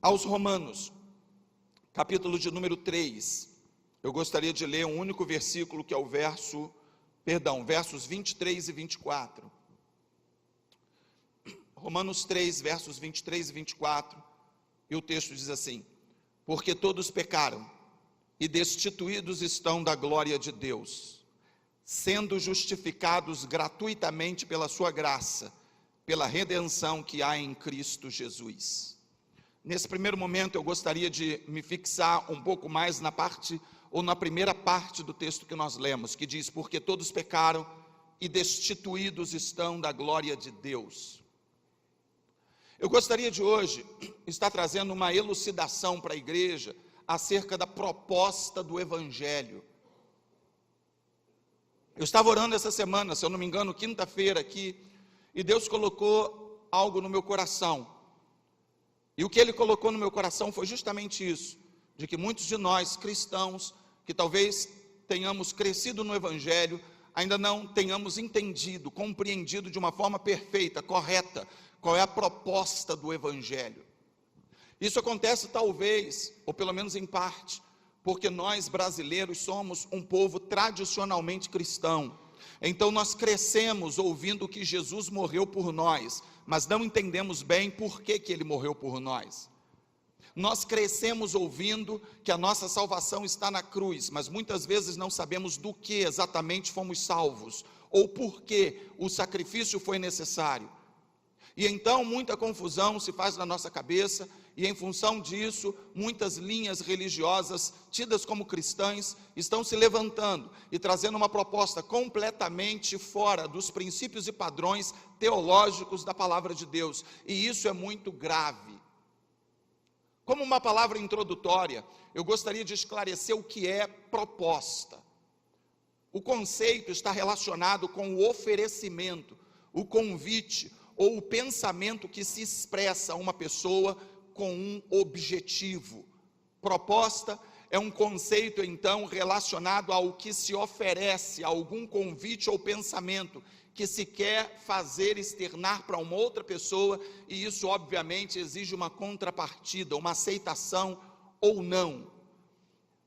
aos Romanos, capítulo de número 3, eu gostaria de ler um único versículo, que é o versos 23 e 24. Romanos 3, versos 23 e 24, e o texto diz assim: porque todos pecaram e destituídos estão da glória de Deus, sendo justificados gratuitamente pela sua graça, pela redenção que há em Cristo Jesus. Nesse primeiro momento eu gostaria de me fixar um pouco mais na primeira parte do texto que nós lemos, que diz: porque todos pecaram e destituídos estão da glória de Deus. Eu gostaria de hoje estar trazendo uma elucidação para a igreja acerca da proposta do Evangelho. Eu estava orando essa semana, se eu não me engano, quinta-feira aqui, e Deus colocou algo no meu coração. E o que Ele colocou no meu coração foi justamente isso, de que muitos de nós cristãos, que talvez tenhamos crescido no Evangelho, ainda não tenhamos entendido, compreendido de uma forma perfeita, correta, qual é a proposta do Evangelho. Isso acontece talvez, ou pelo menos em parte, porque nós brasileiros somos um povo tradicionalmente cristão. Então nós crescemos ouvindo que Jesus morreu por nós, mas não entendemos bem por que Ele morreu por nós. Nós crescemos ouvindo que a nossa salvação está na cruz, mas muitas vezes não sabemos do que exatamente fomos salvos, ou por que o sacrifício foi necessário. E então muita confusão se faz na nossa cabeça, e em função disso, muitas linhas religiosas, tidas como cristãs, estão se levantando e trazendo uma proposta completamente fora dos princípios e padrões teológicos da palavra de Deus, e isso é muito grave. Como uma palavra introdutória, eu gostaria de esclarecer o que é proposta. O conceito está relacionado com o oferecimento, o convite, ou o pensamento que se expressa a uma pessoa com um objetivo. Proposta é um conceito, então, relacionado ao que se oferece, a algum convite ou pensamento que se quer fazer externar para uma outra pessoa, e isso obviamente exige uma contrapartida, uma aceitação ou não.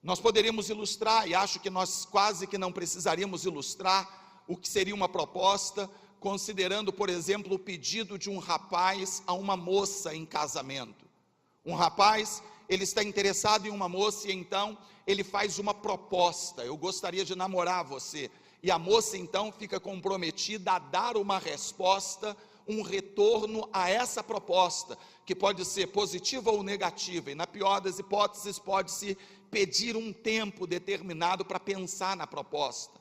Nós poderíamos ilustrar, e acho que nós quase que não precisaríamos ilustrar o que seria uma proposta, considerando, por exemplo, o pedido de um rapaz a uma moça em casamento. Um rapaz, ele está interessado em uma moça, e então ele faz uma proposta: eu gostaria de namorar você. E a moça então fica comprometida a dar uma resposta, um retorno a essa proposta, que pode ser positiva ou negativa, e na pior das hipóteses pode-se pedir um tempo determinado para pensar na proposta.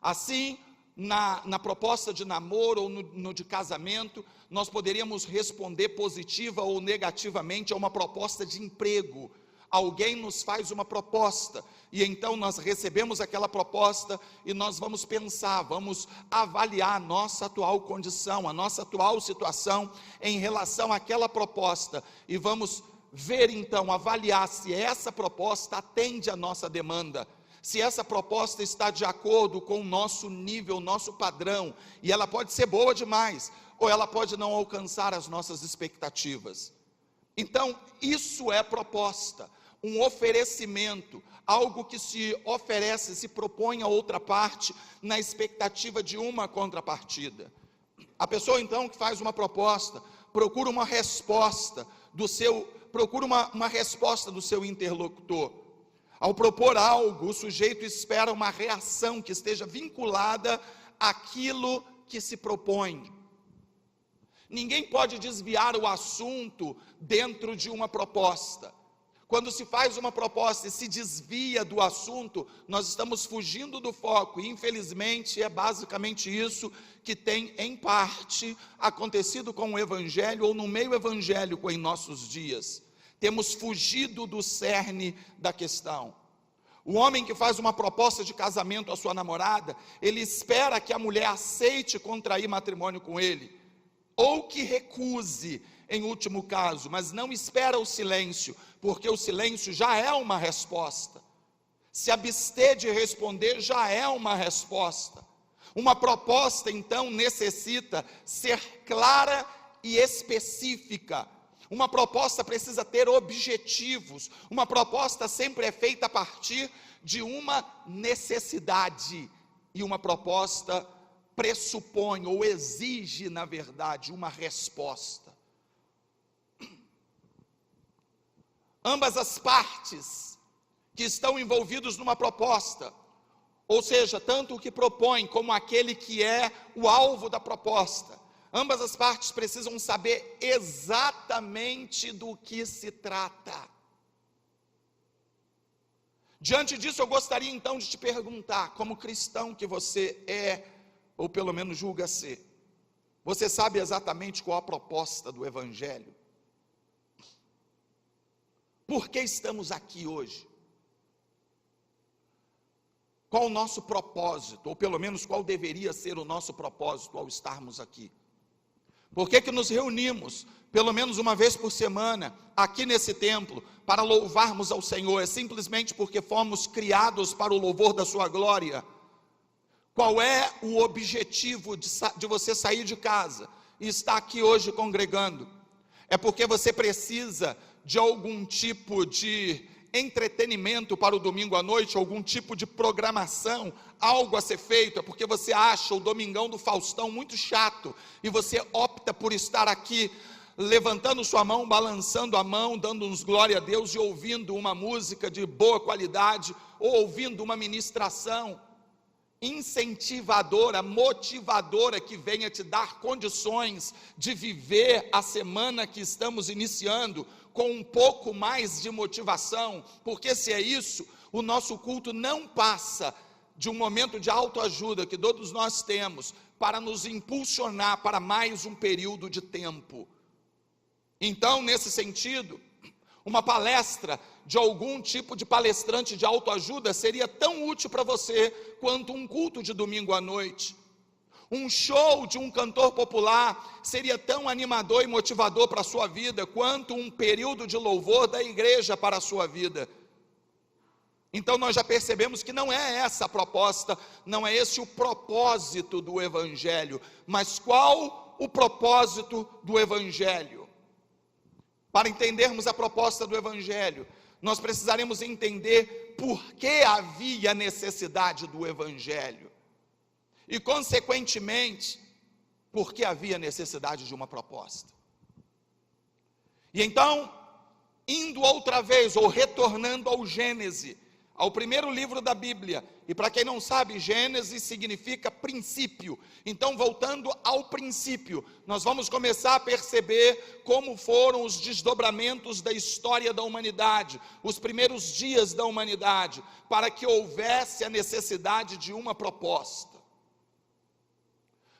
Assim, na proposta de namoro ou no de casamento, nós poderíamos responder positiva ou negativamente a uma proposta de emprego. Alguém nos faz uma proposta, e então nós recebemos aquela proposta, e nós vamos pensar, vamos avaliar a nossa atual condição, a nossa atual situação em relação àquela proposta, e vamos ver então, avaliar se essa proposta atende à nossa demanda, se essa proposta está de acordo com o nosso nível, nosso padrão, e ela pode ser boa demais, ou ela pode não alcançar as nossas expectativas. Então, isso é proposta, um oferecimento, algo que se oferece, se propõe a outra parte, na expectativa de uma contrapartida. A pessoa então que faz uma proposta, procura uma resposta uma resposta do seu interlocutor. Ao propor algo, o sujeito espera uma reação que esteja vinculada àquilo que se propõe. Ninguém pode desviar o assunto dentro de uma proposta. Quando se faz uma proposta e se desvia do assunto, nós estamos fugindo do foco, e infelizmente é basicamente isso que tem, em parte, acontecido com o Evangelho, ou no meio evangélico em nossos dias. Temos fugido do cerne da questão. O homem que faz uma proposta de casamento à sua namorada, ele espera que a mulher aceite contrair matrimônio com ele, ou que recuse, em último caso, mas não espera o silêncio, porque o silêncio já é uma resposta. Se abster de responder já é uma resposta. Uma proposta, então, necessita ser clara e específica. Uma proposta precisa ter objetivos. Uma proposta sempre é feita a partir de uma necessidade. E uma proposta pressupõe ou exige, na verdade, uma resposta. Ambas as partes que estão envolvidos numa proposta, ou seja, tanto o que propõe como aquele que é o alvo da proposta, ambas as partes precisam saber exatamente do que se trata. Diante disso, eu gostaria então de te perguntar, como cristão que você é, ou pelo menos julga ser, você sabe exatamente qual a proposta do Evangelho? Por que estamos aqui hoje? Qual o nosso propósito, ou pelo menos qual deveria ser o nosso propósito ao estarmos aqui? Por que nos reunimos, pelo menos uma vez por semana, aqui nesse templo, para louvarmos ao Senhor? É simplesmente porque fomos criados para o louvor da sua glória? Qual é o objetivo de você sair de casa e estar aqui hoje congregando? É porque você precisa de algum tipo de entretenimento para o domingo à noite, algum tipo de programação, algo a ser feito? É porque você acha o Domingão do Faustão muito chato e você opta por estar aqui levantando sua mão, balançando a mão, dando uns glória a Deus e ouvindo uma música de boa qualidade, ou ouvindo uma ministração incentivadora, motivadora, que venha te dar condições de viver a semana que estamos iniciando com um pouco mais de motivação, porque se é isso, o nosso culto não passa de um momento de autoajuda que todos nós temos para nos impulsionar para mais um período de tempo. Então, nesse sentido, uma palestra de algum tipo de palestrante de autoajuda seria tão útil para você quanto um culto de domingo à noite. Um show de um cantor popular seria tão animador e motivador para a sua vida quanto um período de louvor da igreja para a sua vida. Então nós já percebemos que não é essa a proposta, não é esse o propósito do Evangelho. Mas qual o propósito do Evangelho? Para entendermos a proposta do Evangelho, nós precisaremos entender por que havia necessidade do Evangelho. E, consequentemente, por que havia necessidade de uma proposta. E então, indo outra vez, ou retornando ao Gênesis, ao primeiro livro da Bíblia, e para quem não sabe, Gênesis significa princípio. Então, voltando ao princípio, nós vamos começar a perceber como foram os desdobramentos da história da humanidade, os primeiros dias da humanidade, para que houvesse a necessidade de uma proposta.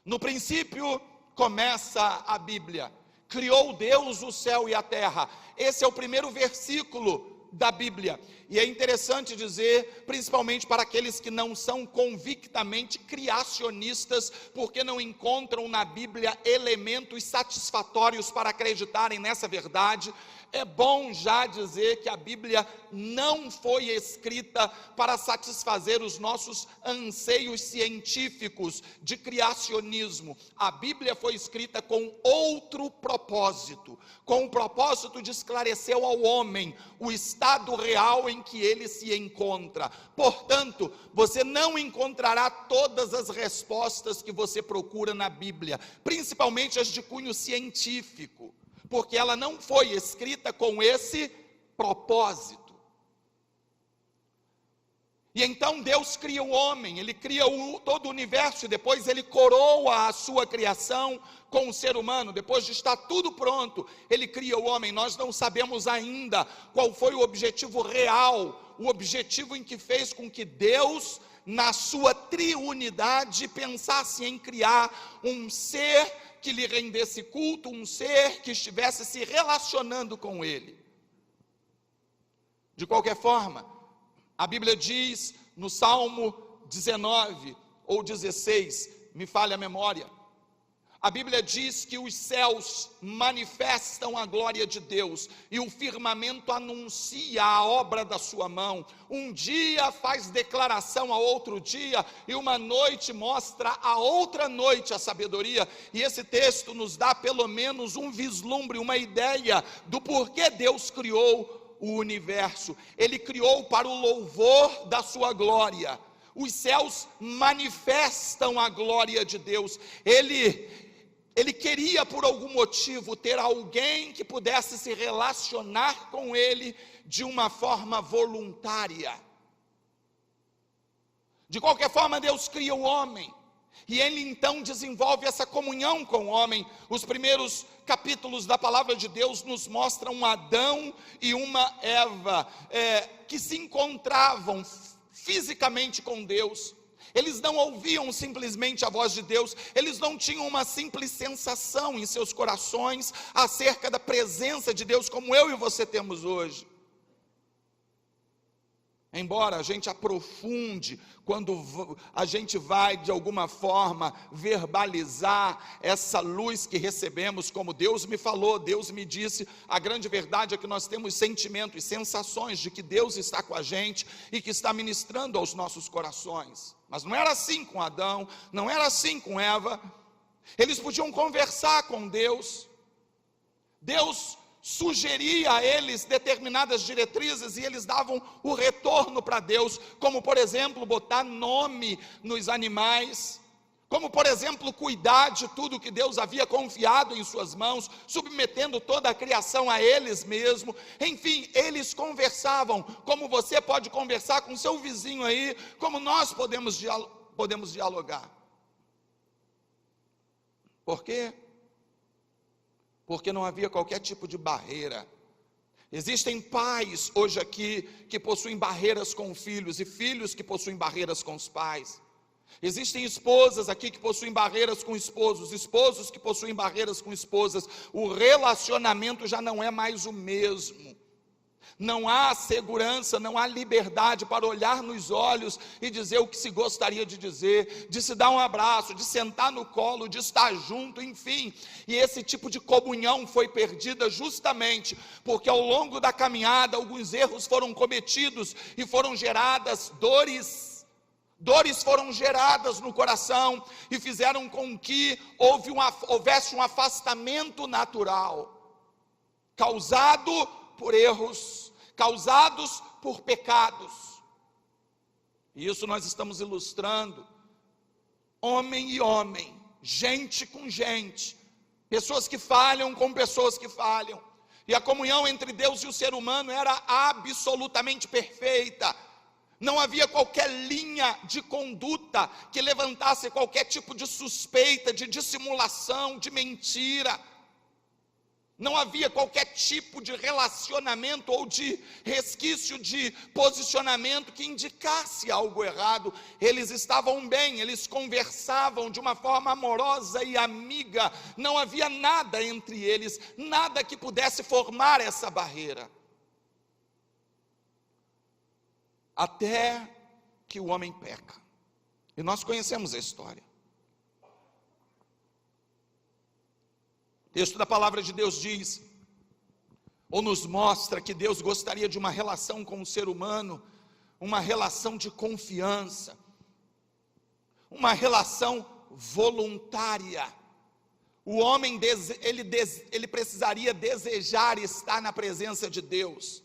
No princípio começa a Bíblia, criou Deus o céu e a terra. Esse é o primeiro versículo da Bíblia, e é interessante dizer, principalmente para aqueles que não são convictamente criacionistas, porque não encontram na Bíblia elementos satisfatórios para acreditarem nessa verdade. É bom já dizer que a Bíblia não foi escrita para satisfazer os nossos anseios científicos de criacionismo. A Bíblia foi escrita com outro propósito, com o propósito de esclarecer ao homem o estado real em que ele se encontra. Portanto, você não encontrará todas as respostas que você procura na Bíblia, principalmente as de cunho científico, porque ela não foi escrita com esse propósito. E então Deus cria o homem, Ele cria todo o universo, e depois Ele coroa a sua criação com o ser humano. Depois de estar tudo pronto, Ele cria o homem. Nós não sabemos ainda qual foi o objetivo real, o objetivo em que fez com que Deus, na sua triunidade, pensasse em criar um ser que lhe rendesse culto, um ser que estivesse se relacionando com Ele. De qualquer forma, a Bíblia diz no Salmo 19 ou 16, me falha a memória, A Bíblia diz que os céus manifestam a glória de Deus e o firmamento anuncia a obra da sua mão. Um dia faz declaração a outro dia e uma noite mostra a outra noite a sabedoria. E esse texto nos dá pelo menos um vislumbre, uma ideia do porquê Deus criou o universo. Ele criou para o louvor da sua glória. Os céus manifestam a glória de Deus. Ele queria, por algum motivo, ter alguém que pudesse se relacionar com ele de uma forma voluntária. De qualquer forma, Deus cria o homem, e ele então desenvolve essa comunhão com o homem. Os primeiros capítulos da palavra de Deus nos mostram um Adão e uma Eva, que se encontravam fisicamente com Deus. Eles não ouviam simplesmente a voz de Deus, eles não tinham uma simples sensação em seus corações acerca da presença de Deus, como eu e você temos hoje. Embora a gente aprofunde, quando a gente vai de alguma forma verbalizar essa luz que recebemos, como Deus me falou, Deus me disse, a grande verdade é que nós temos sentimentos e sensações de que Deus está com a gente e que está ministrando aos nossos corações. Mas não era assim com Adão, não era assim com Eva. Eles podiam conversar com Deus. Deus sugeria a eles determinadas diretrizes e eles davam o retorno para Deus, como por exemplo botar nome nos animais, como por exemplo cuidar de tudo que Deus havia confiado em suas mãos, submetendo toda a criação a eles mesmos. Enfim, eles conversavam, como você pode conversar com seu vizinho aí, como nós podemos dialogar. Por quê? Porque não havia qualquer tipo de barreira. Existem pais hoje aqui que possuem barreiras com filhos e filhos que possuem barreiras com os pais. Existem esposas aqui que possuem barreiras com esposos, esposos que possuem barreiras com esposas. O relacionamento já não é mais o mesmo. Não há segurança, não há liberdade para olhar nos olhos e dizer o que se gostaria de dizer, de se dar um abraço, de sentar no colo, de estar junto, enfim. E esse tipo de comunhão foi perdida justamente porque ao longo da caminhada alguns erros foram cometidos e foram geradas dores. Dores foram geradas no coração e fizeram com que houvesse um afastamento natural, causado por erros, causados por pecados. E isso nós estamos ilustrando, homem e homem, gente com gente, pessoas que falham com pessoas que falham, e a comunhão entre Deus e o ser humano era absolutamente perfeita. Não havia qualquer linha de conduta que levantasse qualquer tipo de suspeita, de dissimulação, de mentira. Não havia qualquer tipo de relacionamento ou de resquício de posicionamento que indicasse algo errado. Eles estavam bem, eles conversavam de uma forma amorosa e amiga. Não havia nada entre eles, nada que pudesse formar essa barreira. Até que o homem peca. E nós conhecemos a história. O texto da palavra de Deus diz, ou nos mostra que Deus gostaria de uma relação com o ser humano, uma relação de confiança, uma relação voluntária. O homem, ele precisaria desejar estar na presença de Deus.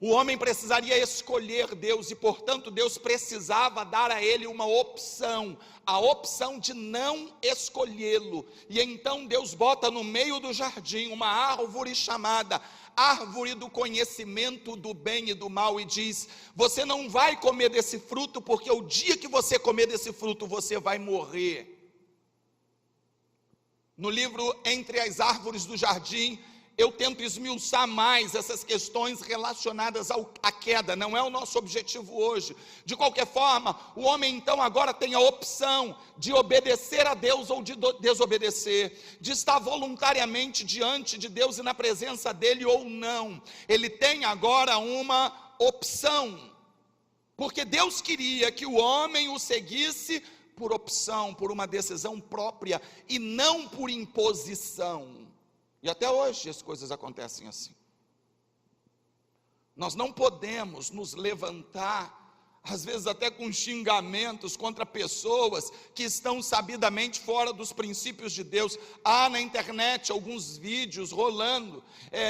O homem precisaria escolher Deus e, portanto, Deus precisava dar a ele uma opção, a opção de não escolhê-lo. E então Deus bota no meio do jardim uma árvore chamada árvore do conhecimento do bem e do mal e diz: você não vai comer desse fruto, porque o dia que você comer desse fruto, você vai morrer. No livro Entre as Árvores do Jardim, eu tento esmiuçar mais essas questões relacionadas à queda, não é o nosso objetivo hoje. De qualquer forma, o homem então agora tem a opção de obedecer a Deus ou de desobedecer, de estar voluntariamente diante de Deus e na presença dele ou não. Ele tem agora uma opção, porque Deus queria que o homem o seguisse por opção, por uma decisão própria e não por imposição. E até hoje as coisas acontecem assim. Nós não podemos nos levantar, às vezes até com xingamentos contra pessoas que estão sabidamente fora dos princípios de Deus. Há na internet alguns vídeos rolando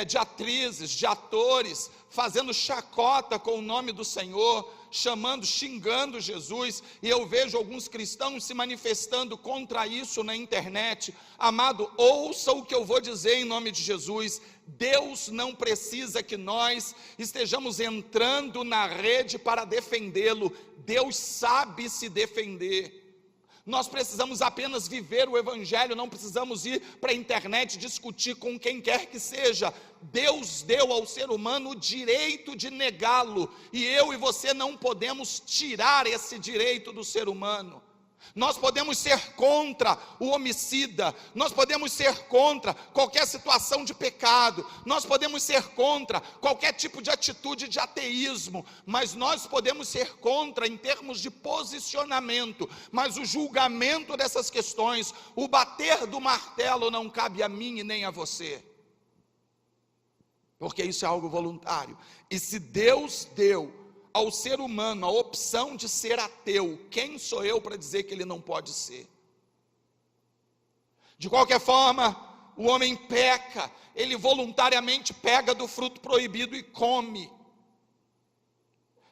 de atrizes, de atores, fazendo chacota com o nome do Senhor, xingando Jesus, e eu vejo alguns cristãos se manifestando contra isso na internet. Amado, ouça o que eu vou dizer em nome de Jesus. Deus não precisa que nós estejamos entrando na rede para defendê-lo. Deus sabe se defender. Nós precisamos apenas viver o Evangelho, não precisamos ir para a internet discutir com quem quer que seja. Deus deu ao ser humano o direito de negá-lo, e eu e você não podemos tirar esse direito do ser humano. Nós podemos ser contra o homicida, nós podemos ser contra qualquer situação de pecado, nós podemos ser contra qualquer tipo de atitude de ateísmo, mas nós podemos ser contra em termos de posicionamento, mas o julgamento dessas questões, o bater do martelo não cabe a mim e nem a você, porque isso é algo voluntário. E se Deus deu ao ser humano a opção de ser ateu, quem sou eu para dizer que ele não pode ser? De qualquer forma, o homem peca, ele voluntariamente pega do fruto proibido e come.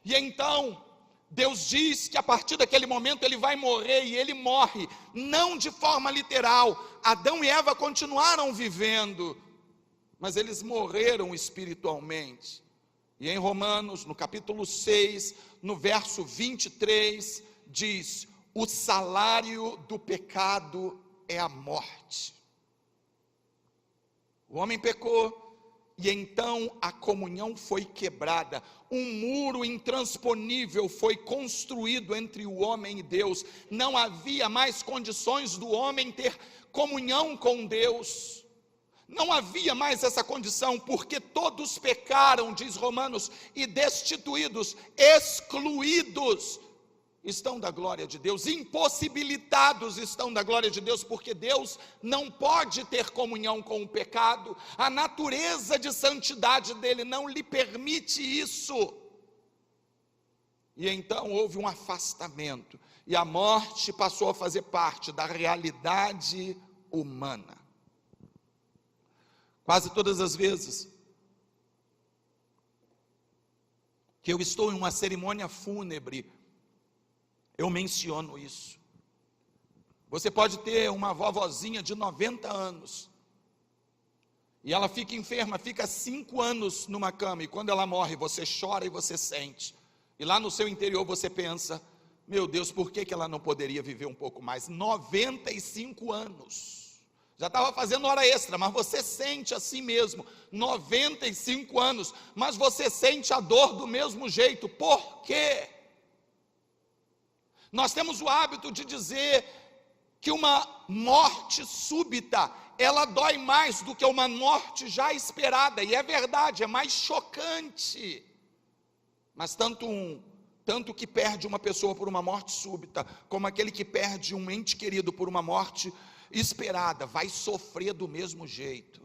E então, Deus diz que a partir daquele momento ele vai morrer, e ele morre, não de forma literal. Adão e Eva continuaram vivendo, mas eles morreram espiritualmente. E em Romanos, no capítulo 6, no verso 23, diz: o salário do pecado é a morte. O homem pecou, e então a comunhão foi quebrada. Um muro intransponível foi construído entre o homem e Deus. Não havia mais condições do homem ter comunhão com Deus. Não havia mais essa condição, porque todos pecaram, diz Romanos, e destituídos, excluídos estão da glória de Deus, impossibilitados estão da glória de Deus, porque Deus não pode ter comunhão com o pecado, a natureza de santidade dele não lhe permite isso. E então houve um afastamento, e a morte passou a fazer parte da realidade humana. Quase todas as vezes que eu estou em uma cerimônia fúnebre, eu menciono isso. Você pode ter uma vovozinha de 90 anos, e ela fica enferma, fica 5 anos numa cama, e quando ela morre, você chora e você sente, e lá no seu interior você pensa: meu Deus, por que ela não poderia viver um pouco mais? 95 anos. Já estava fazendo hora extra, mas você sente assim mesmo, 95 anos, mas você sente a dor do mesmo jeito. Por quê? Nós temos o hábito de dizer que uma morte súbita, ela dói mais do que uma morte já esperada, e é verdade, é mais chocante. Mas tanto que perde uma pessoa por uma morte súbita, como aquele que perde um ente querido por uma morte esperada, vai sofrer do mesmo jeito.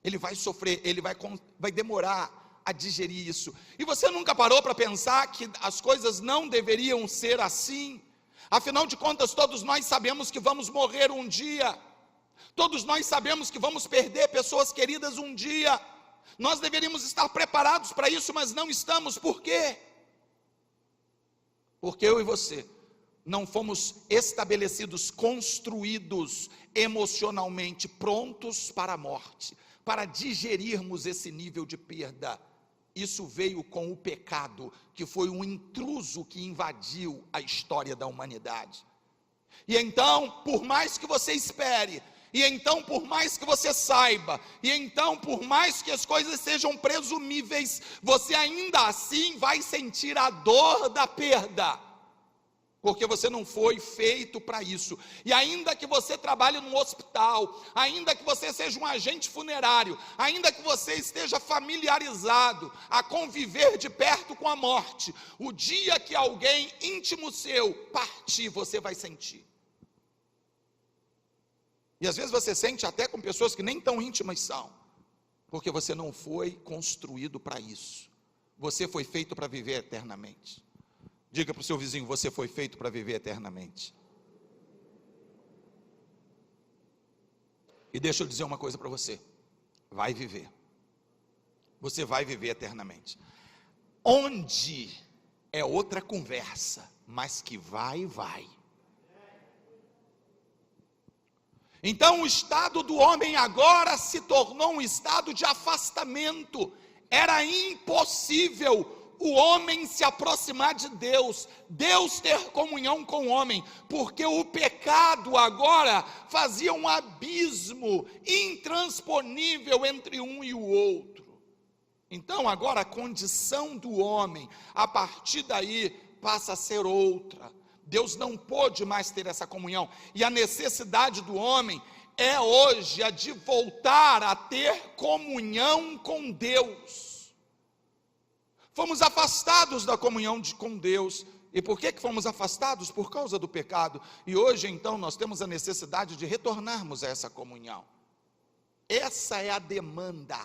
Ele vai sofrer, ele vai demorar a digerir isso. E você nunca parou para pensar que as coisas não deveriam ser assim? Afinal de contas, todos nós sabemos que vamos morrer um dia. Todos nós sabemos que vamos perder pessoas queridas um dia. Nós deveríamos estar preparados para isso, mas não estamos. Por quê? Porque eu e você não fomos estabelecidos, construídos emocionalmente, prontos para a morte, para digerirmos esse nível de perda. Isso veio com o pecado, que foi um intruso que invadiu a história da humanidade. E então, por mais que você espere, e então por mais que você saiba, e então por mais que as coisas sejam presumíveis, você ainda assim vai sentir a dor da perda. porque você não foi feito para isso. E ainda que você trabalhe num hospital, ainda que você seja um agente funerário, ainda que você esteja familiarizado a conviver de perto com a morte, o dia que alguém íntimo seu partir, você vai sentir. E às vezes você sente até com pessoas que nem tão íntimas são, porque você não foi construído para isso. Você foi feito para viver eternamente. Diga para o seu vizinho: você foi feito para viver eternamente. E deixa eu dizer uma coisa para você: vai viver. Você vai viver eternamente. Onde é outra conversa, mas que vai. Então o estado do homem agora se tornou um estado de afastamento. Era impossível o homem se aproximar de Deus, Deus ter comunhão com o homem, porque o pecado agora fazia um abismo intransponível entre um e o outro. Então agora a condição do homem, a partir daí, passa a ser outra. Deus não pôde mais ter essa comunhão, e a necessidade do homem é hoje a de voltar a ter comunhão com Deus. Fomos afastados da comunhão com Deus. E por que fomos afastados? Por causa do pecado. E hoje então nós temos a necessidade de retornarmos a essa comunhão. Essa é a demanda.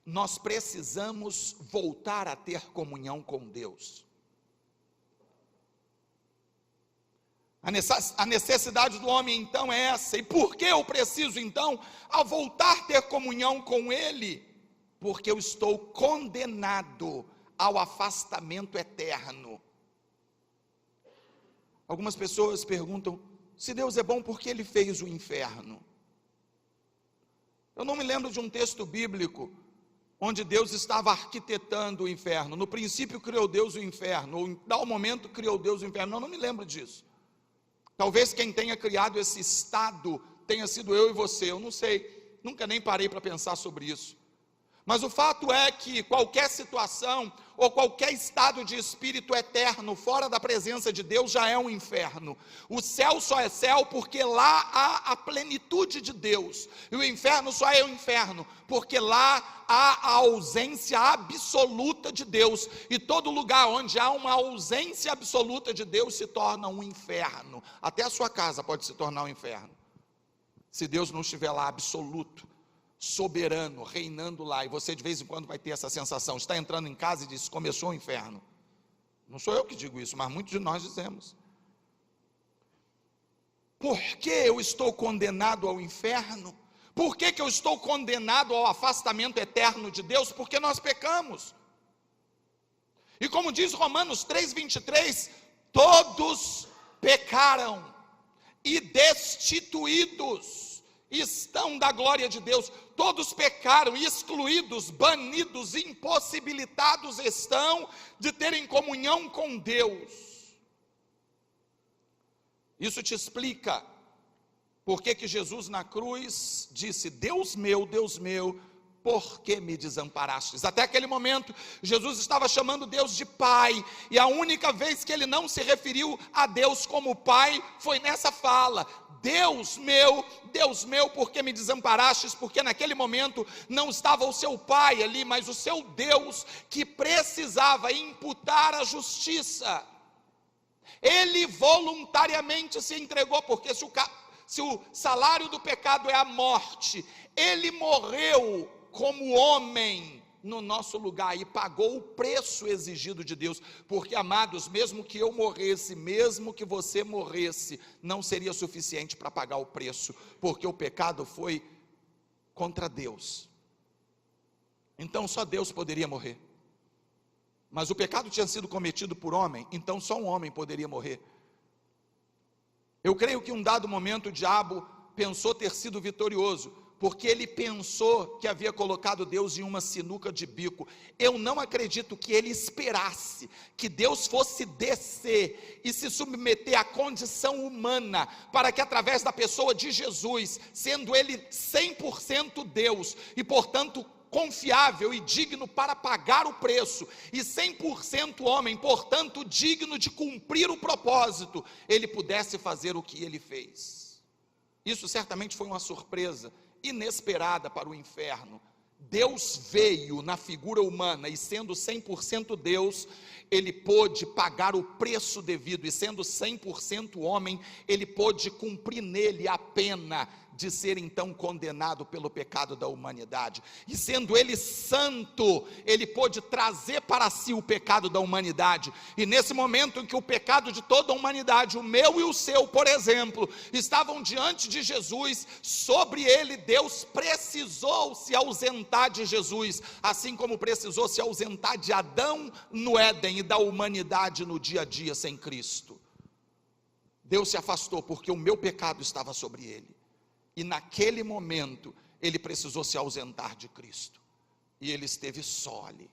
Nós precisamos voltar a ter comunhão com Deus. A necessidade do homem então é essa. E por que eu preciso então, ao voltar a ter comunhão com Ele? Porque eu estou condenado ao afastamento eterno. Algumas pessoas perguntam: se Deus é bom, por que Ele fez o inferno? Eu não me lembro de um texto bíblico onde Deus estava arquitetando o inferno. No princípio criou Deus o inferno, ou em tal momento criou Deus o inferno. Eu não me lembro disso. Talvez quem tenha criado esse estado tenha sido eu e você, eu não sei, nunca nem parei para pensar sobre isso. Mas o fato é que qualquer situação ou qualquer estado de espírito eterno fora da presença de Deus já é um inferno. O céu só é céu porque lá há a plenitude de Deus, e o inferno só é o inferno porque lá há a ausência absoluta de Deus, e todo lugar onde há uma ausência absoluta de Deus se torna um inferno. Até a sua casa pode se tornar um inferno, se Deus não estiver lá absoluto, soberano, reinando lá. E você de vez em quando vai ter essa sensação, está entrando em casa e diz: começou o inferno. Não sou eu que digo isso, mas muitos de nós dizemos. Por que eu estou condenado ao inferno? Por que eu estou condenado ao afastamento eterno de Deus? Porque nós pecamos. E como diz Romanos 3:23, todos pecaram e destituídos estão da glória de Deus. Todos pecaram, excluídos, banidos, impossibilitados estão de terem comunhão com Deus. Isso te explica por que Jesus na cruz disse: Deus meu, por que me desamparastes? Até aquele momento, Jesus estava chamando Deus de Pai, e a única vez que ele não se referiu a Deus como Pai, foi nessa fala: Deus meu, por que me desamparastes? Porque naquele momento não estava o seu Pai ali, mas o seu Deus, que precisava imputar a justiça. Ele voluntariamente se entregou, porque se o salário do pecado é a morte, ele morreu como homem no nosso lugar e pagou o preço exigido de Deus. Porque, amados, mesmo que eu morresse, mesmo que você morresse, não seria suficiente para pagar o preço, porque o pecado foi contra Deus. Então só Deus poderia morrer. Mas o pecado tinha sido cometido por homem, então só um homem poderia morrer. Eu creio que em um dado momento o diabo pensou ter sido vitorioso, porque ele pensou que havia colocado Deus em uma sinuca de bico. Eu não acredito que ele esperasse que Deus fosse descer e se submeter à condição humana, para que através da pessoa de Jesus, sendo ele 100% Deus, e portanto confiável e digno para pagar o preço, e 100% homem, portanto digno de cumprir o propósito, ele pudesse fazer o que ele fez. Isso certamente foi uma surpresa inesperada para o inferno. Deus veio na figura humana, e sendo 100% Deus, ele pôde pagar o preço devido, e sendo 100% homem, ele pôde cumprir nele a pena de ser então condenado pelo pecado da humanidade, e sendo ele santo, ele pôde trazer para si o pecado da humanidade, e nesse momento em que o pecado de toda a humanidade, o meu e o seu, por exemplo, estavam diante de Jesus, sobre ele Deus precisou se ausentar de Jesus, assim como precisou se ausentar de Adão no Éden, e da humanidade no dia a dia sem Cristo. Deus se afastou porque o meu pecado estava sobre ele, e naquele momento, ele precisou se ausentar de Cristo, e ele esteve só ali.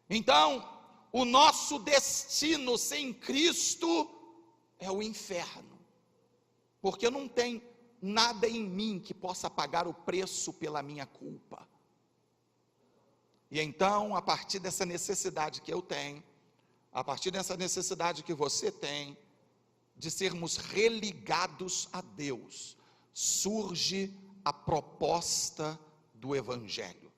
Então, o nosso destino sem Cristo é o inferno, porque não tem nada em mim que possa pagar o preço pela minha culpa. E então, a partir dessa necessidade que eu tenho, a partir dessa necessidade que você tem, de sermos religados a Deus, surge a proposta do Evangelho.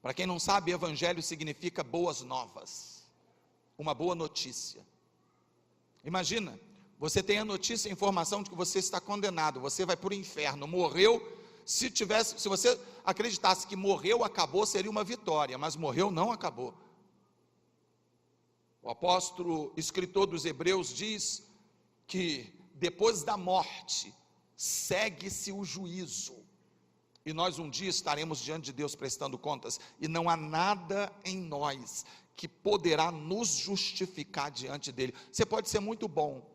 Para quem não sabe, Evangelho significa boas novas, uma boa notícia. Imagina, você tem a notícia, a informação de que você está condenado, você vai para o inferno, morreu. Se você acreditasse que morreu, acabou, seria uma vitória, mas morreu, não acabou. O apóstolo, escritor dos Hebreus, diz que depois da morte, segue-se o juízo, e nós um dia estaremos diante de Deus prestando contas, e não há nada em nós que poderá nos justificar diante dele. Você pode ser muito bom,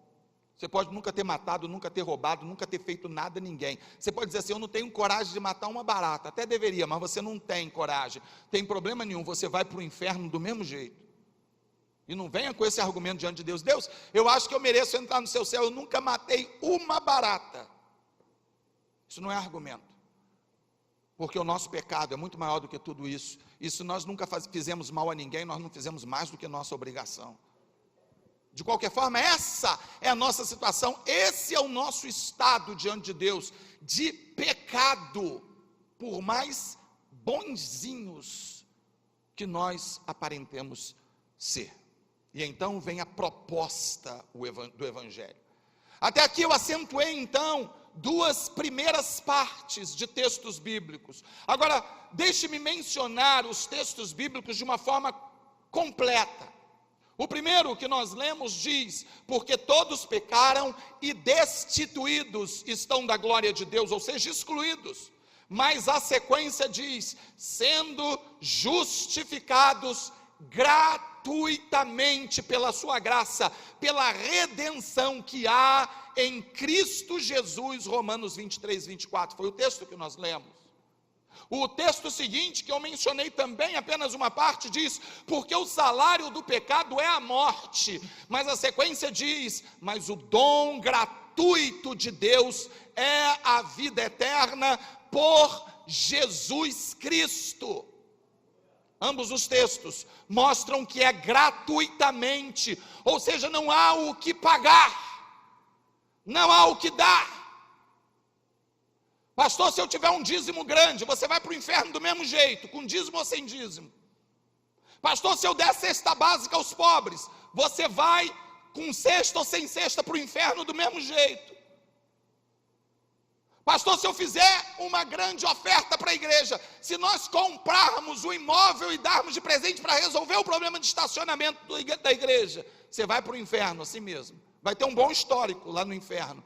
você pode nunca ter matado, nunca ter roubado, nunca ter feito nada a ninguém, você pode dizer assim, eu não tenho coragem de matar uma barata, até deveria, mas você não tem coragem, tem problema nenhum, você vai para o inferno do mesmo jeito. E não venha com esse argumento diante de Deus, Deus, eu acho que eu mereço entrar no seu céu, eu nunca matei uma barata. Isso não é argumento, porque o nosso pecado é muito maior do que tudo isso. Isso nós nunca fizemos mal a ninguém, nós não fizemos mais do que nossa obrigação. De qualquer forma, essa é a nossa situação, esse é o nosso estado diante de Deus, de pecado, por mais bonzinhos que nós aparentemos ser. E então vem a proposta do Evangelho. Até aqui eu acentuei então duas primeiras partes de textos bíblicos. Agora, deixe-me mencionar os textos bíblicos de uma forma completa. O primeiro que nós lemos diz, porque todos pecaram e destituídos estão da glória de Deus, ou seja, excluídos. Mas a sequência diz, sendo justificados gratuitamente pela sua graça, pela redenção que há em Cristo Jesus, Romanos 23, 24, foi o texto que nós lemos. O texto seguinte, que eu mencionei também, apenas uma parte, diz, porque o salário do pecado é a morte, mas a sequência diz, mas o dom gratuito de Deus é a vida eterna por Jesus Cristo. Ambos os textos mostram que é gratuitamente, ou seja, não há o que pagar, não há o que dar. Pastor, se eu tiver um dízimo grande, você vai para o inferno do mesmo jeito, com dízimo ou sem dízimo. Pastor, se eu der cesta básica aos pobres, você vai com cesta ou sem cesta para o inferno do mesmo jeito. Pastor, se eu fizer uma grande oferta para a igreja, se nós comprarmos o imóvel e darmos de presente para resolver o problema de estacionamento da igreja, você vai para o inferno assim mesmo. Vai ter um bom histórico lá no inferno,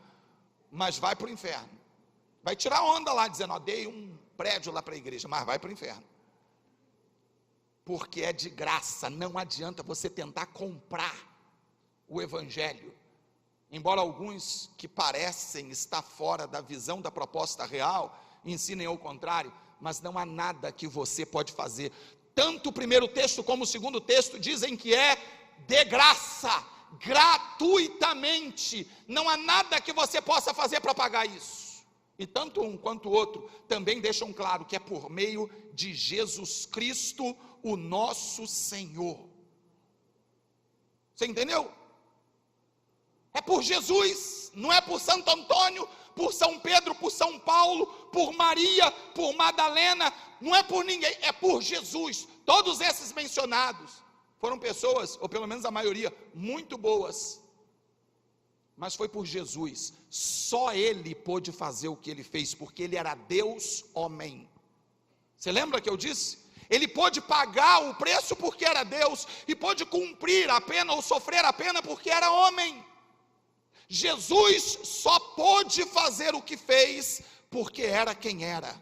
mas vai para o inferno. Vai tirar onda lá, dizendo, dei um prédio lá para a igreja, mas vai para o inferno. Porque é de graça, não adianta você tentar comprar o Evangelho. Embora alguns que parecem estar fora da visão da proposta real, ensinem ao contrário, mas não há nada que você pode fazer. Tanto o primeiro texto como o segundo texto dizem que é de graça, gratuitamente. Não há nada que você possa fazer para pagar isso. E tanto um quanto o outro também deixam claro que é por meio de Jesus Cristo, o nosso Senhor. Você entendeu? É por Jesus, não é por Santo Antônio, por São Pedro, por São Paulo, por Maria, por Madalena, não é por ninguém, é por Jesus. Todos esses mencionados foram pessoas, ou pelo menos a maioria, muito boas, mas foi por Jesus. Só ele pôde fazer o que ele fez, porque ele era Deus homem. Você lembra que eu disse? Ele pôde pagar o preço porque era Deus, e pôde cumprir a pena ou sofrer a pena porque era homem. Jesus só pôde fazer o que fez porque era quem era.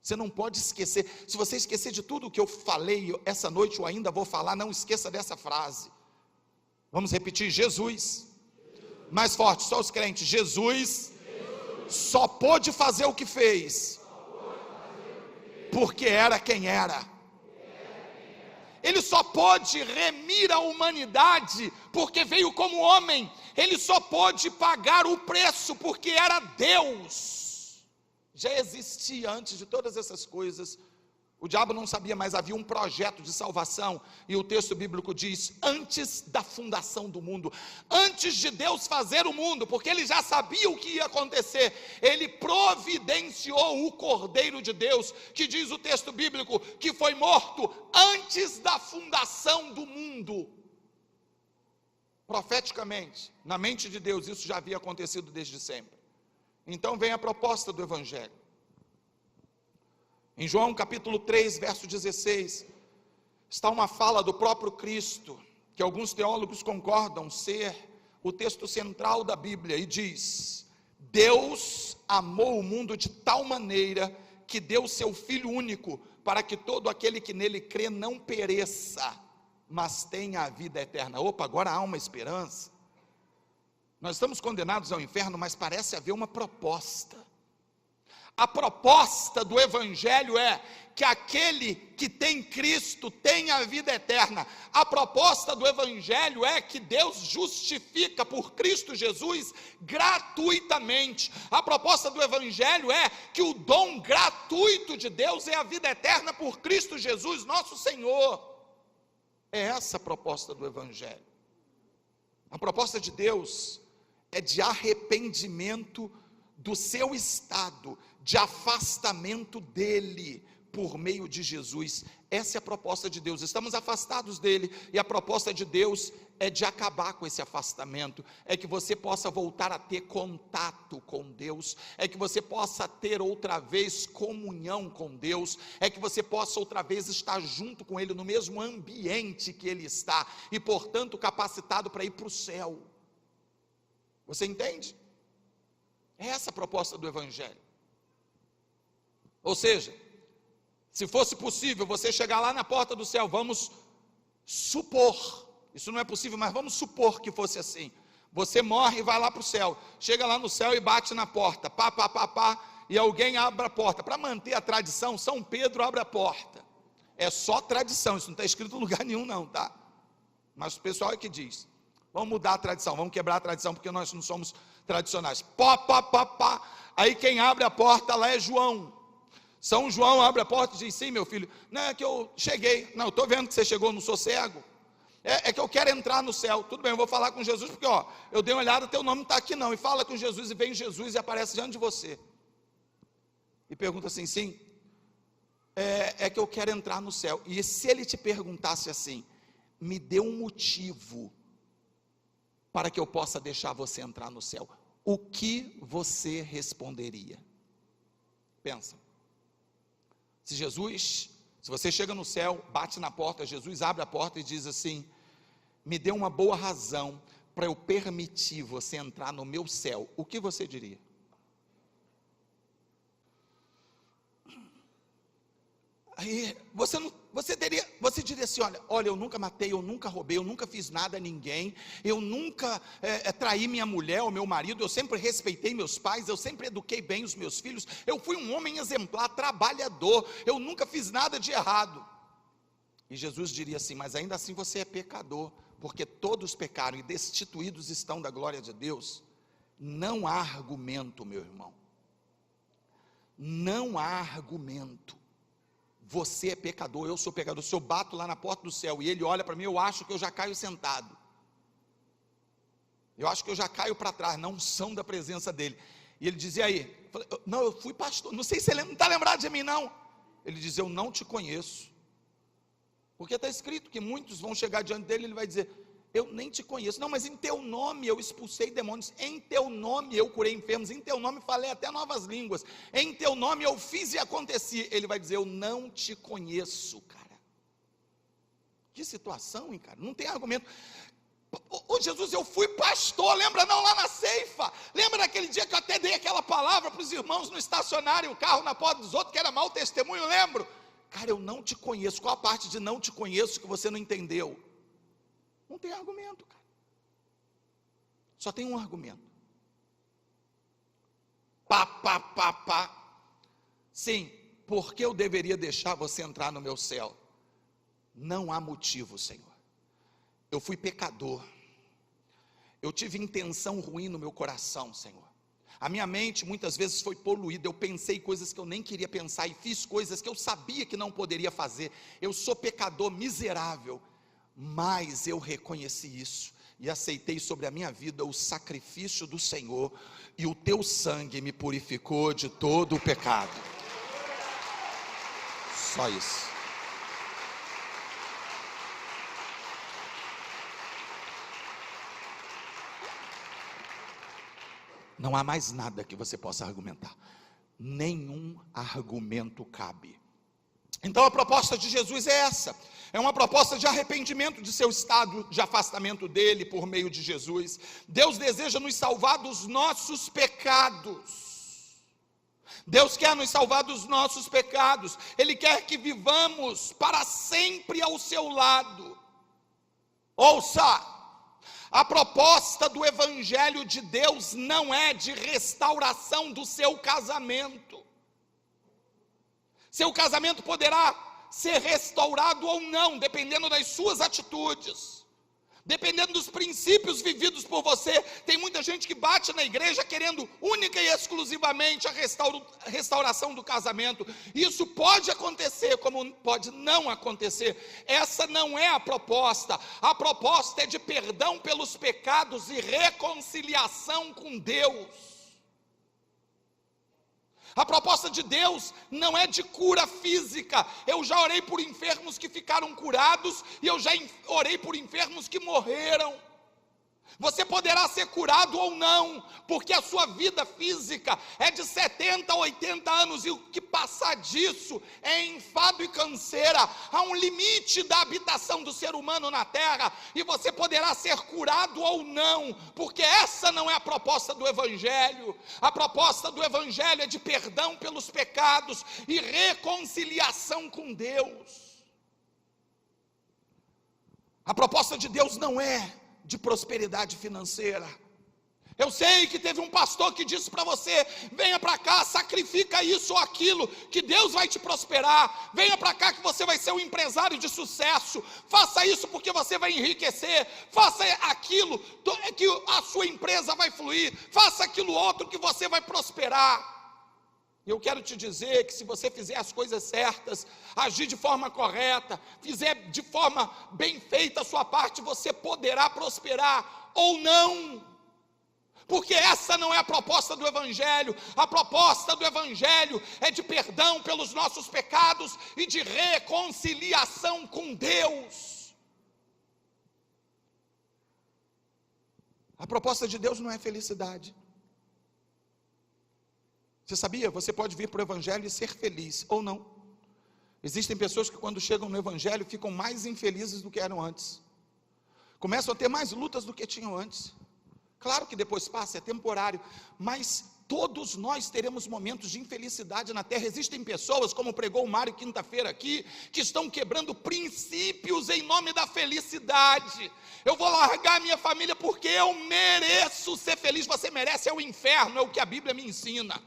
Você não pode esquecer. Se você esquecer de tudo o que eu falei essa noite, ou ainda vou falar, não esqueça dessa frase. Vamos repetir: Jesus. Mais forte, só os crentes. Jesus só pôde fazer o que fez porque era quem era. Ele só pôde remir a humanidade porque veio como homem. Ele só pôde pagar o preço porque era Deus. Já existia antes de todas essas coisas. O diabo não sabia, mas havia um projeto de salvação. E o texto bíblico diz: antes da fundação do mundo, antes de Deus fazer o mundo, porque ele já sabia o que ia acontecer, ele providenciou o Cordeiro de Deus, que diz o texto bíblico, que foi morto antes da fundação do mundo. Profeticamente, na mente de Deus, isso já havia acontecido desde sempre. Então vem a proposta do Evangelho. Em João capítulo 3, verso 16, está uma fala do próprio Cristo, que alguns teólogos concordam ser o texto central da Bíblia, e diz: Deus amou o mundo de tal maneira que deu seu Filho único, para que todo aquele que nele crê não pereça, mas tenha a vida eterna. Opa, agora há uma esperança. Nós estamos condenados ao inferno, mas parece haver uma proposta. A proposta do Evangelho é que aquele que tem Cristo tem a vida eterna. A proposta do Evangelho é que Deus justifica por Cristo Jesus gratuitamente. A proposta do Evangelho é que o dom gratuito de Deus é a vida eterna por Cristo Jesus, nosso Senhor. É essa a proposta do Evangelho. A proposta de Deus é de arrependimento do seu estado, de afastamento dele, por meio de Jesus. Essa é a proposta de Deus. Estamos afastados dele, e a proposta de Deus é de acabar com esse afastamento, é que você possa voltar a ter contato com Deus, é que você possa ter outra vez comunhão com Deus, é que você possa outra vez estar junto com ele, no mesmo ambiente que ele está, e portanto capacitado para ir para o céu. Você entende? É essa a proposta do Evangelho. Ou seja, se fosse possível você chegar lá na porta do céu, vamos supor, isso não é possível, mas vamos supor que fosse assim. Você morre e vai lá para o céu, chega lá no céu e bate na porta, e alguém abre a porta. Para manter a tradição, São Pedro abre a porta. É só tradição, isso não está escrito em lugar nenhum não, tá? Mas o pessoal é que diz: vamos mudar a tradição, vamos quebrar a tradição, porque nós não somos tradicionais. Aí quem abre a porta lá é João. São João abre a porta e diz: sim, meu filho, não é que eu cheguei, não, estou vendo que você chegou, não sou cego, é que eu quero entrar no céu. Tudo bem, eu vou falar com Jesus, porque eu dei uma olhada, teu nome não está aqui não. E fala com Jesus, e vem Jesus e aparece diante de você, e pergunta assim: sim, é que eu quero entrar no céu. E se ele te perguntasse assim: me dê um motivo para que eu possa deixar você entrar no céu, o que você responderia? Pensa. Se você chega no céu, bate na porta, Jesus abre a porta e diz assim: me dê uma boa razão para eu permitir você entrar no meu céu, o que você diria? Aí você diria assim: olha, eu nunca matei, eu nunca roubei, eu nunca fiz nada a ninguém, eu nunca traí minha mulher ou meu marido, eu sempre respeitei meus pais, eu sempre eduquei bem os meus filhos, eu fui um homem exemplar, trabalhador, eu nunca fiz nada de errado. E Jesus diria assim: mas ainda assim você é pecador, porque todos pecaram e destituídos estão da glória de Deus. Não há argumento, meu irmão. não há argumento. Você é pecador, eu sou pecador. Se eu bato lá na porta do céu e ele olha para mim, eu acho que eu já caio sentado. Eu acho que eu já caio para trás, na unção da presença dele. E ele dizia aí, não, eu fui pastor, não sei se ele não está lembrado de mim não. Ele dizia, eu não te conheço. Porque está escrito que muitos vão chegar diante dele e ele vai dizer, eu nem te conheço. Não, mas em teu nome eu expulsei demônios, em teu nome eu curei enfermos, em teu nome falei até novas línguas, em teu nome eu fiz e aconteci. Ele vai dizer, eu não te conheço, cara. Que situação, hein, cara? Não tem argumento. Ô Jesus, eu fui pastor, lembra não, lá na Ceifa? Lembra daquele dia que eu até dei aquela palavra para os irmãos no estacionarem o carro na porta dos outros, que era mau testemunho, lembro? Cara, eu não te conheço. Qual a parte de não te conheço que você não entendeu? Não tem argumento, cara. Só tem um argumento. Sim, por que eu deveria deixar você entrar no meu céu? Não há motivo, Senhor. Eu fui pecador. Eu tive intenção ruim no meu coração, Senhor. A minha mente muitas vezes foi poluída. Eu pensei coisas que eu nem queria pensar e fiz coisas que eu sabia que não poderia fazer. Eu sou pecador miserável. Mas eu reconheci isso e aceitei sobre a minha vida o sacrifício do Senhor, e o teu sangue me purificou de todo o pecado. Só isso. Não há mais nada que você possa argumentar. Nenhum argumento cabe. Então a proposta de Jesus é essa, é uma proposta de arrependimento de seu estado de afastamento dele por meio de Jesus. Deus deseja nos salvar dos nossos pecados. Deus quer nos salvar dos nossos pecados. Ele quer que vivamos para sempre ao seu lado. Ouça, a proposta do Evangelho de Deus não é de restauração do seu casamento. Seu casamento poderá ser restaurado ou não, dependendo das suas atitudes, dependendo dos princípios vividos por você. Tem muita gente que bate na igreja querendo única e exclusivamente a restauração do casamento. Isso pode acontecer, como pode não acontecer. Essa não é a proposta. A proposta é de perdão pelos pecados e reconciliação com Deus. A proposta de Deus não é de cura física. Eu já orei por enfermos que ficaram curados, e eu já orei por enfermos que morreram. Você poderá ser curado ou não, porque a sua vida física é de 70 a 80 anos, e o que passar disso é enfado e canseira. Há um limite da habitação do ser humano na terra, e você poderá ser curado ou não, porque essa não é a proposta do Evangelho. A proposta do Evangelho é de perdão pelos pecados e reconciliação com Deus. A proposta de Deus não é de prosperidade financeira. Eu sei que teve um pastor que disse para você, venha para cá, sacrifica isso ou aquilo, que Deus vai te prosperar. Venha para cá que você vai ser um empresário de sucesso. Faça isso porque você vai enriquecer. Faça aquilo que a sua empresa vai fluir. Faça aquilo outro que você vai prosperar. E eu quero te dizer que se você fizer as coisas certas, agir de forma correta, fizer de forma bem feita a sua parte, você poderá prosperar ou não. Porque essa não é a proposta do Evangelho. A proposta do Evangelho é de perdão pelos nossos pecados e de reconciliação com Deus. A proposta de Deus não é felicidade. Você sabia? Você pode vir para o Evangelho e ser feliz, ou não. Existem pessoas que quando chegam no Evangelho ficam mais infelizes do que eram antes. Começam a ter mais lutas do que tinham antes. Claro que depois passa, é temporário, mas todos nós teremos momentos de infelicidade na terra. Existem pessoas, como pregou o Mário quinta-feira aqui, que estão quebrando princípios em nome da felicidade. Eu vou largar a minha família porque eu mereço ser feliz. Você merece é o inferno, é o que a Bíblia me ensina.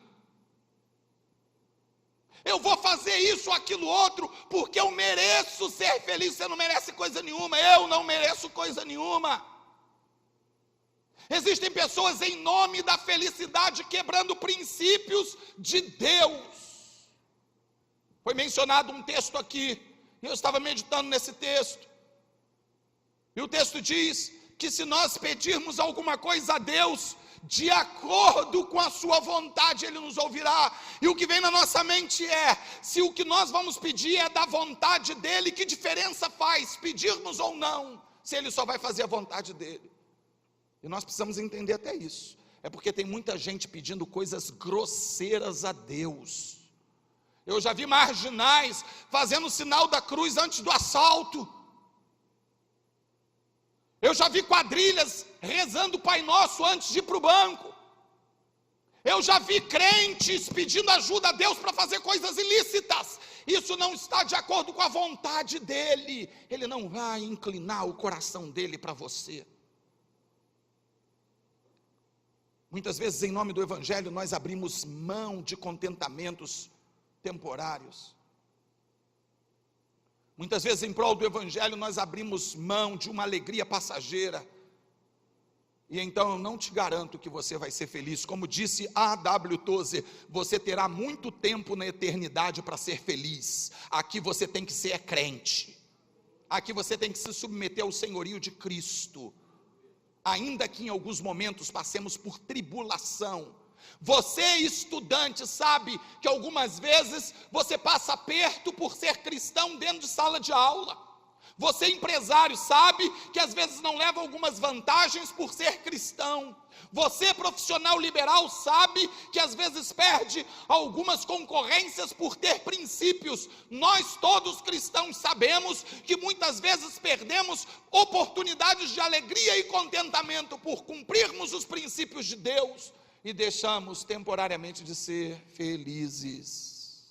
Eu vou fazer isso ou aquilo outro, porque eu mereço ser feliz. Você não merece coisa nenhuma, eu não mereço coisa nenhuma. Existem pessoas em nome da felicidade quebrando princípios de Deus. Foi mencionado um texto aqui, e eu estava meditando nesse texto. E o texto diz que se nós pedirmos alguma coisa a Deus, de acordo com a sua vontade, Ele nos ouvirá. E o que vem na nossa mente é, se o que nós vamos pedir é da vontade dEle, que diferença faz pedirmos ou não, se Ele só vai fazer a vontade dEle? E nós precisamos entender até isso. É porque tem muita gente pedindo coisas grosseiras a Deus. Eu já vi marginais fazendo o sinal da cruz antes do assalto. Eu já vi quadrilhas rezando o Pai Nosso antes de ir para o banco. Eu já vi crentes pedindo ajuda a Deus para fazer coisas ilícitas. Isso não está de acordo com a vontade dEle. Ele não vai inclinar o coração dEle para você. Muitas vezes, em nome do Evangelho, nós abrimos mão de contentamentos temporários. Muitas vezes, em prol do Evangelho, nós abrimos mão de uma alegria passageira. E então eu não te garanto que você vai ser feliz. Como disse A.W. Tozer, você terá muito tempo na eternidade para ser feliz. Aqui você tem que ser crente. Aqui você tem que se submeter ao senhorio de Cristo. Ainda que em alguns momentos passemos por tribulação. Você, estudante, sabe que algumas vezes você passa aperto por ser cristão dentro de sala de aula. Você, empresário, sabe que às vezes não leva algumas vantagens por ser cristão. Você, profissional liberal, sabe que às vezes perde algumas concorrências por ter princípios. Nós todos cristãos sabemos que muitas vezes perdemos oportunidades de alegria e contentamento por cumprirmos os princípios de Deus e deixamos temporariamente de ser felizes.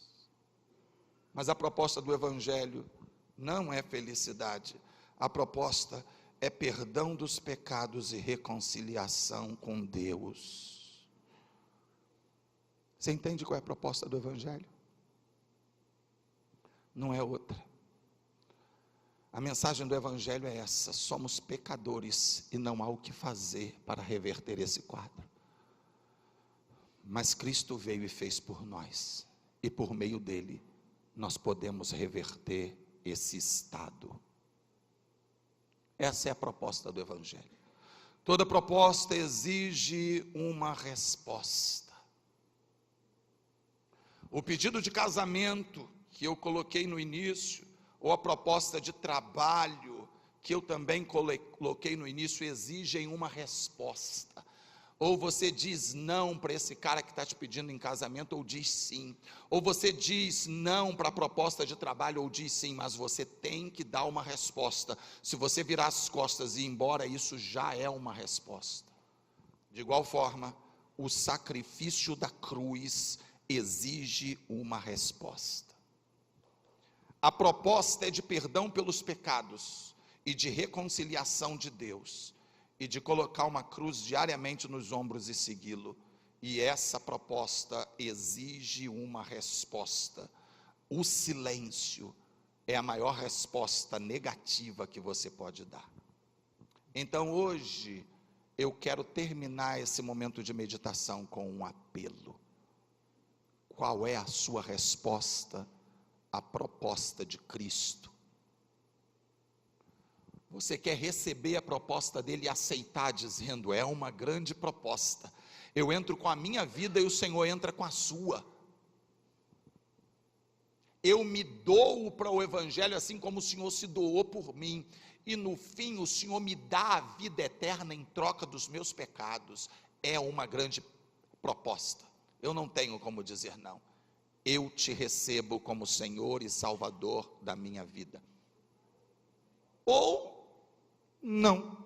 Mas a proposta do Evangelho não é felicidade. A proposta é perdão dos pecados e reconciliação com Deus. Você entende qual é a proposta do Evangelho? Não é outra. A mensagem do Evangelho é essa: somos pecadores e não há o que fazer para reverter esse quadro. Mas Cristo veio e fez por nós, e por meio dele nós podemos reverter esse estado. Essa é a proposta do Evangelho. Toda proposta exige uma resposta. O pedido de casamento que eu coloquei no início, ou a proposta de trabalho que eu também coloquei no início, exigem uma resposta. Ou você diz não para esse cara que está te pedindo em casamento, ou diz sim. Ou você diz não para a proposta de trabalho, ou diz sim, mas você tem que dar uma resposta. Se você virar as costas e ir embora, isso já é uma resposta. De igual forma, o sacrifício da cruz exige uma resposta. A proposta é de perdão pelos pecados e de reconciliação de Deus, e de colocar uma cruz diariamente nos ombros e segui-lo. E essa proposta exige uma resposta. O silêncio é a maior resposta negativa que você pode dar. Então hoje eu quero terminar esse momento de meditação com um apelo. Qual é a sua resposta à proposta de Cristo? Você quer receber a proposta dele e aceitar, dizendo: é uma grande proposta, eu entro com a minha vida e o Senhor entra com a sua. Eu me dou para o Evangelho assim como o Senhor se doou por mim, e no fim o Senhor me dá a vida eterna em troca dos meus pecados. É uma grande proposta, eu não tenho como dizer não. Eu te recebo como Senhor e Salvador da minha vida. Ou não.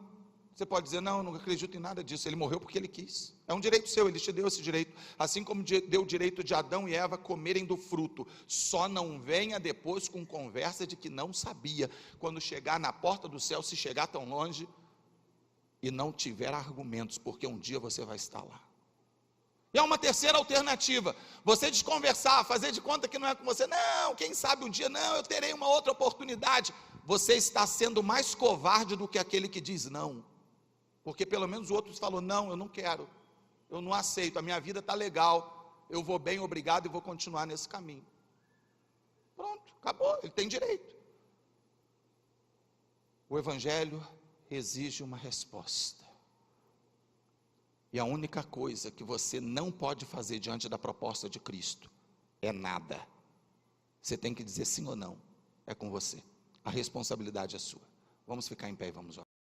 Você pode dizer: não, eu não acredito em nada disso, ele morreu porque ele quis. É um direito seu, ele te deu esse direito, assim como deu o direito de Adão e Eva comerem do fruto. Só não venha depois com conversa de que não sabia, quando chegar na porta do céu, se chegar tão longe e não tiver argumentos, porque um dia você vai estar lá. E há uma terceira alternativa: você desconversar, fazer de conta que não é com você. Não, quem sabe um dia, não, eu terei uma outra oportunidade. Você está sendo mais covarde do que aquele que diz não. porque pelo menos o outro falou, não, eu não quero, eu não aceito, a minha vida está legal, eu vou bem, obrigado, e vou continuar nesse caminho. Pronto, acabou, ele tem direito. O Evangelho exige uma resposta, e a única coisa que você não pode fazer diante da proposta de Cristo é nada. Você tem que dizer sim ou não, é com você, a responsabilidade é sua. Vamos ficar em pé e vamos orar.